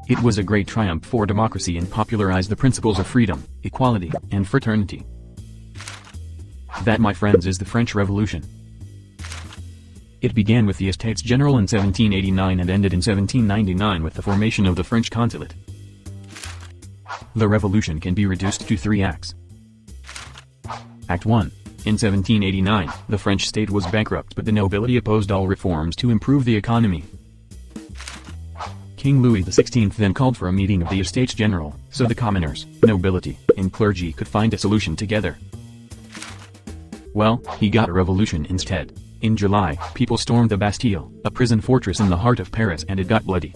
It was a great triumph for democracy and popularized the principles of freedom, equality, and fraternity. That, my friends, is the French Revolution. It began with the Estates General in 1789 and ended in 1799 with the formation of the French Consulate. The revolution can be reduced to 3 acts. Act 1. In 1789, the French state was bankrupt, but the nobility opposed all reforms to improve the economy. King Louis XVI then called for a meeting of the Estates General, so the commoners, nobility, and clergy could find a solution together. Well, he got a revolution instead. In July, people stormed the Bastille, a prison fortress in the heart of Paris, and it got bloody.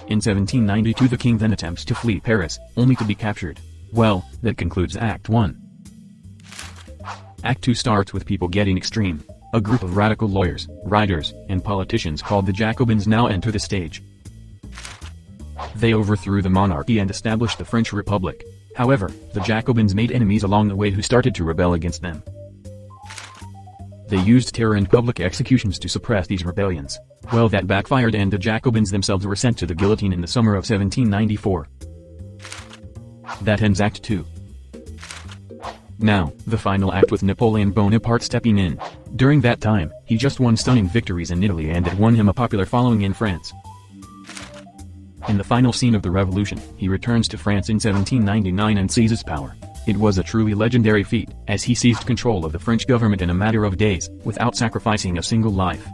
In 1792 the king then attempts to flee Paris, only to be captured. Well, that concludes Act 1. Act 2 starts with people getting extreme. A group of radical lawyers, writers, and politicians called the Jacobins now enter the stage. They overthrew the monarchy and established the French Republic. However, the Jacobins made enemies along the way who started to rebel against them. They used terror and public executions to suppress these rebellions. Well, that backfired and the Jacobins themselves were sent to the guillotine in the summer of 1794. That ends Act 2. Now, the final act with Napoleon Bonaparte stepping in. During that time, he just won stunning victories in Italy and it won him a popular following in France. In the final scene of the revolution, he returns to France in 1799 and seizes power. It was a truly legendary feat, as he seized control of the French government in a matter of days, without sacrificing a single life.